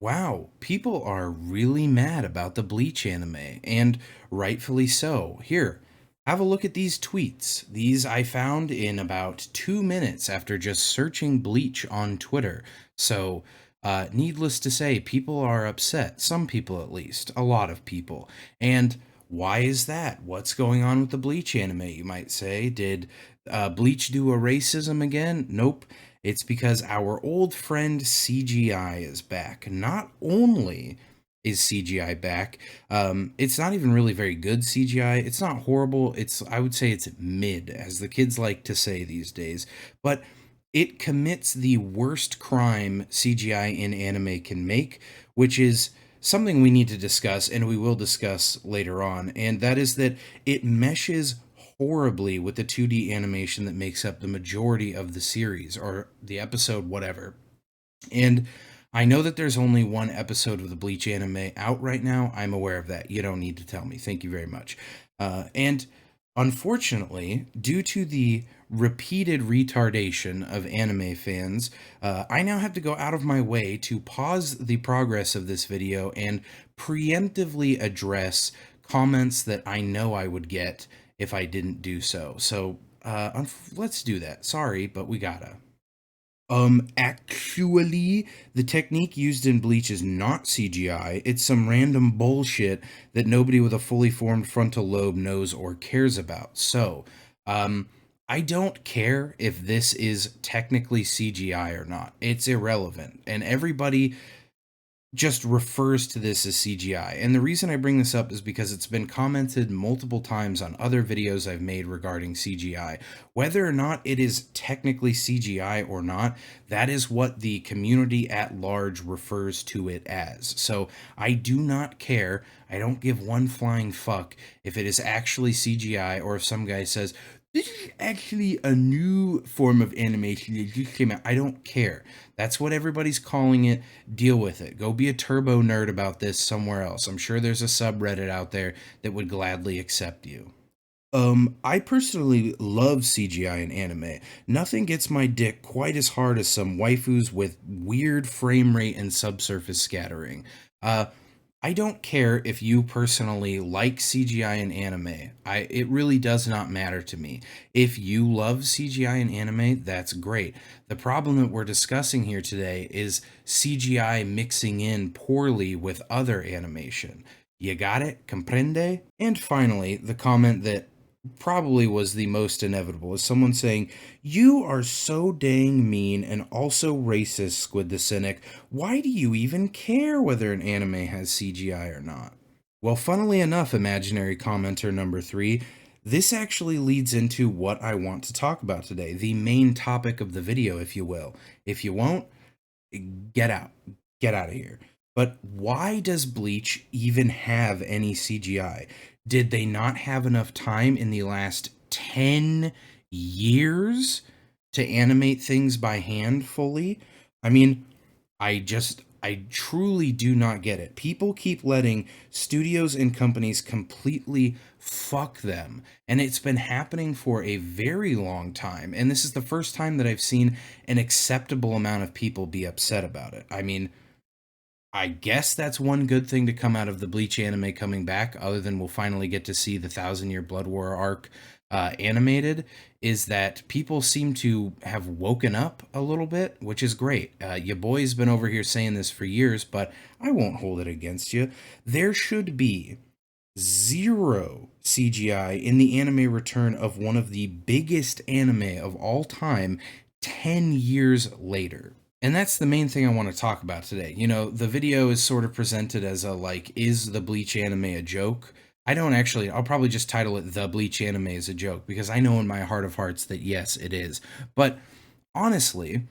Wow, people are really mad about the Bleach anime, and rightfully so. Here, have a look at these tweets. These I found in about 2 minutes after just searching Bleach on Twitter. So, needless to say, people are upset. Some people, at least. A lot of people. And why is that? What's going on with the Bleach anime, you might say? Did Bleach do a racism again? Nope. It's because our old friend CGI is back. Not only is CGI back, it's not even really very good CGI. It's not horrible. I would say it's mid, as the kids like to say these days. But it commits the worst crime CGI in anime can make, which is something we need to discuss and we will discuss later on. And that is that it meshes horribly with the 2D animation that makes up the majority of the series or the episode, whatever. And I know that there's only one episode of the Bleach anime out right now. I'm aware of that. You don't need to tell me. Thank you very much. And unfortunately, due to the repeated retardation of anime fans, I now have to go out of my way to pause the progress of this video and preemptively address comments that I know I would get if I didn't do so. So let's do that. Sorry, but we gotta. Actually, the technique used in Bleach is not CGI. It's some random bullshit that nobody with a fully formed frontal lobe knows or cares about. So, I don't care if this is technically CGI or not. It's irrelevant. And everybody just refers to this as CGI. And the reason I bring this up is because it's been commented multiple times on other videos I've made regarding CGI. Whether or not it is technically CGI or not, that is what the community at large refers to it as. So I do not care. I don't give one flying fuck if it is actually CGI or if some guy says, this is actually a new form of animation that just came out. I don't care. That's what everybody's calling it. Deal with it. Go be a turbo nerd about this somewhere else. I'm sure there's a subreddit out there that would gladly accept you. I personally love CGI in anime. Nothing gets my dick quite as hard as some waifus with weird frame rate and subsurface scattering. Uh, I don't care if you personally like CGI in anime. It really does not matter to me. If you love CGI in anime, that's great. The problem that we're discussing here today is CGI mixing in poorly with other animation. You got it? Comprende? And finally, the comment that probably was the most inevitable is someone saying, "You are so dang mean and also racist, SquidTheCynic. Why do you even care whether an anime has CGI or not?" Well, funnily enough, imaginary commenter number three, this actually leads into what I want to talk about today, the main topic of the video, if you will. If you won't, get out. Get out of here. But why does Bleach even have any CGI? Did they not have enough time in the last 10 years to animate things by hand fully? I mean, I truly do not get it. People keep letting studios and companies completely fuck them. And it's been happening for a very long time. And this is the first time that I've seen an acceptable amount of people be upset about it. I mean, I guess that's one good thing to come out of the Bleach anime coming back, other than we'll finally get to see the Thousand Year Blood War arc animated, is that people seem to have woken up a little bit, which is great. Your boy's been over here saying this for years, but I won't hold it against you. There should be zero CGI in the anime return of one of the biggest anime of all time 10 years later. And that's the main thing I want to talk about today. You know, the video is sort of presented as a like, is the Bleach anime a joke? I don't actually, I'll probably just title it The Bleach Anime as a joke because I know in my heart of hearts that yes, it is. But honestly,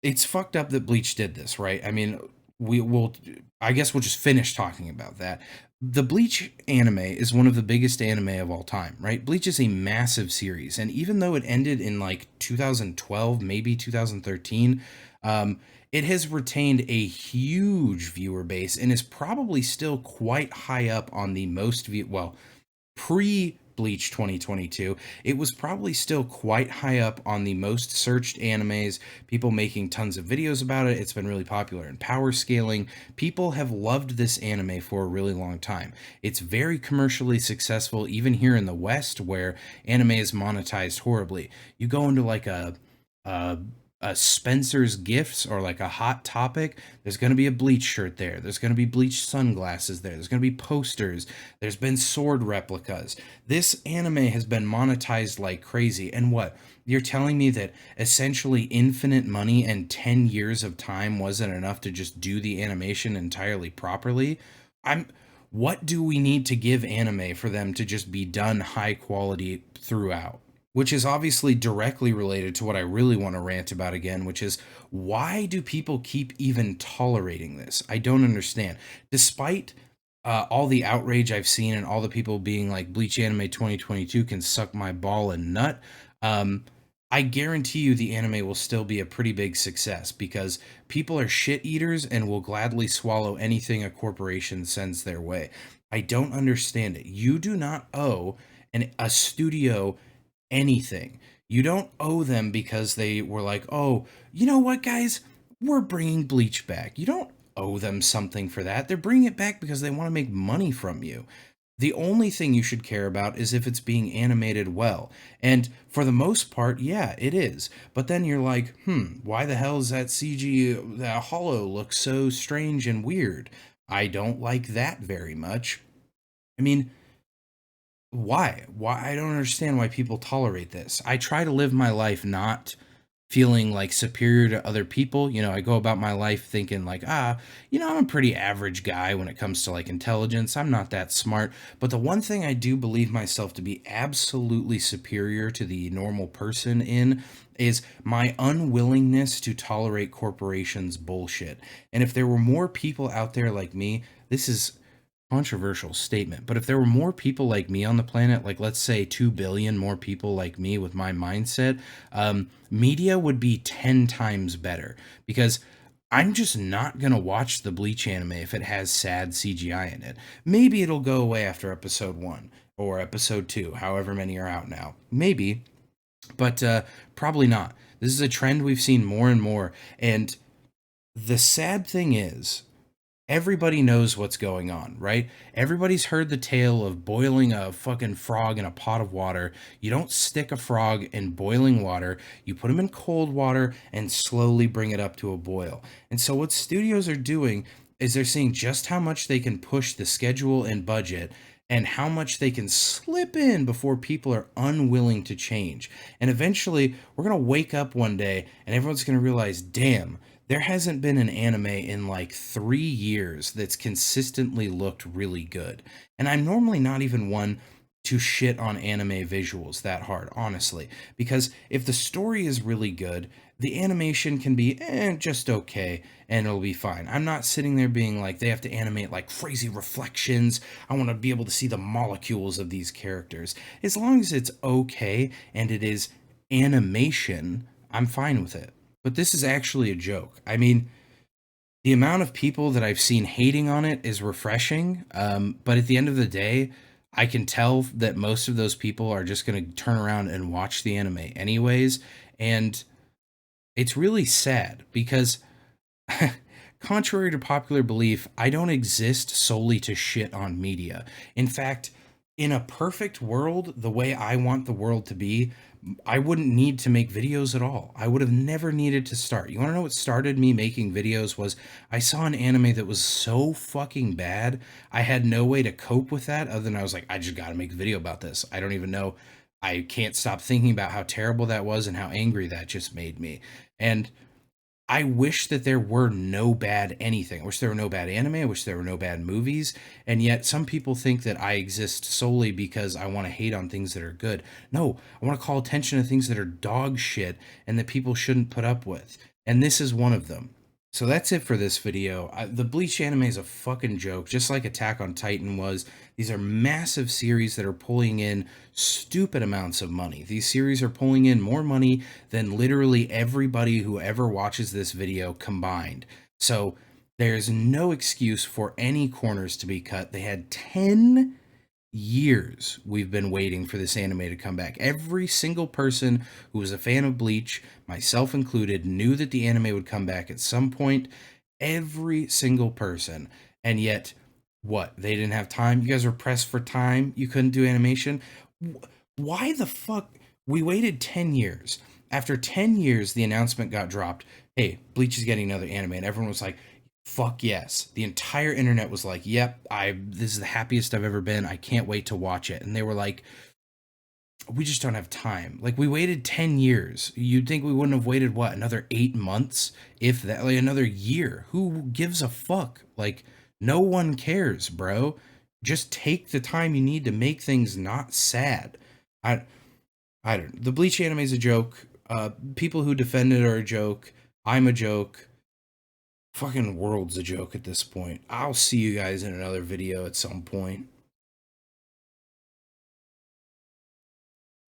it's fucked up that Bleach did this, right? I mean, we will, I guess we'll just finish talking about that. The Bleach anime is one of the biggest anime of all time, right? Bleach is a massive series, and even though it ended in like 2012, maybe 2013, it has retained a huge viewer base and is probably still quite high up on the most view, well, pre Bleach 2022, it was probably still quite high up on the most searched animes, people making tons of videos about it. It's been really popular in power scaling. People have loved this anime for a really long time. It's very commercially successful, even here in the West, where anime is monetized horribly. You go into like a a Spencer's Gifts or like a Hot Topic, there's going to be a Bleach shirt there. There's going to be Bleach sunglasses there. There's going to be posters. There's been sword replicas. This anime has been monetized like crazy. And what? You're telling me that essentially infinite money and 10 years of time wasn't enough to just do the animation entirely properly? I'm What do we need to give anime for them to just be done high quality throughout? Which is obviously directly related to what I really want to rant about again, which is why do people keep even tolerating this? I don't understand. Despite all the outrage I've seen and all the people being like Bleach Anime 2022 can suck my ball and nut, um, I guarantee you the anime will still be a pretty big success because people are shit eaters and will gladly swallow anything a corporation sends their way. I don't understand it. You do not owe a studio anything. You don't owe them because they were like, oh, you know what, guys? We're bringing Bleach back. You don't owe them something for that. They're bringing it back because they want to make money from you. The only thing you should care about is if it's being animated well. And for the most part, yeah, it is. But then you're like, why the hell is that CG, that hollow look so strange and weird? I don't like that very much. I mean, why I don't understand why people tolerate this. I try to live my life not feeling like superior to other people. I go about my life thinking like, I'm a pretty average guy when it comes to like intelligence. I'm not that smart, but the one thing I do believe myself to be absolutely superior to the normal person in is my unwillingness to tolerate corporations bullshit. And if there were more people out there like me, this is controversial statement, but if there were more people like me on the planet, like let's say 2 billion more people like me with my mindset, media would be 10 times better because I'm just not going to watch the Bleach anime if it has sad CGI in it. Maybe it'll go away after episode 1 or episode 2, however many are out now. Maybe, but probably not. This is a trend we've seen more and more. And the sad thing is, everybody knows what's going on, right? Everybody's heard the tale of boiling a fucking frog in a pot of water. You don't stick a frog in boiling water. You put them in cold water and slowly bring it up to a boil. And so what studios are doing is they're seeing just how much they can push the schedule and budget and how much they can slip in before people are unwilling to change. And eventually, we're going to wake up one day and everyone's going to realize, damn, there hasn't been an anime in like 3 years that's consistently looked really good. And I'm normally not even one to shit on anime visuals that hard, honestly, because if the story is really good, the animation can be just okay and it'll be fine. I'm not sitting there being like, they have to animate like crazy reflections. I want to be able to see the molecules of these characters. As long as it's okay and it is animation, I'm fine with it. But this is actually a joke. I mean, the amount of people that I've seen hating on it is refreshing. But at the end of the day, I can tell that most of those people are just going to turn around and watch the anime anyways. And it's really sad because, contrary to popular belief, I don't exist solely to shit on media. In fact, in a perfect world, the way I want the world to be, I wouldn't need to make videos at all. I would have never needed to start. You want to know what started me making videos was I saw an anime that was so fucking bad. I had no way to cope with that other than I was like, I just got to make a video about this. I don't even know. I can't stop thinking about how terrible that was and how angry that just made me. And I wish that there were no bad anything. I wish there were no bad anime. I wish there were no bad movies. And yet some people think that I exist solely because I want to hate on things that are good. No, I want to call attention to things that are dog shit and that people shouldn't put up with. And this is one of them. So that's it for this video. The Bleach anime is a fucking joke, just like Attack on Titan was. These are massive series that are pulling in stupid amounts of money. These series are pulling in more money than literally everybody who ever watches this video combined. So there's no excuse for any corners to be cut. They had 10 years we've been waiting for this anime to come back. Every single person who was a fan of Bleach, myself included, knew that the anime would come back at some point. Every single person. And yet, what? They didn't have time? You guys were pressed for time? You couldn't do animation? Why the fuck? We waited 10 years. After 10 years, the announcement got dropped. Hey, Bleach is getting another anime. And everyone was like, fuck yes. The entire internet was like, yep, this is the happiest I've ever been. I can't wait to watch it. And they were like, we just don't have time. Like, we waited 10 years. You'd think we wouldn't have waited, what, another 8 months? If that, like another year. Who gives a fuck? Like, no one cares, bro. Just take the time you need to make things not sad. I I don't. The Bleach anime is a joke. People who defend it are a joke. I'm a joke. Fucking world's a joke at this point. I'll see you guys in another video at some point.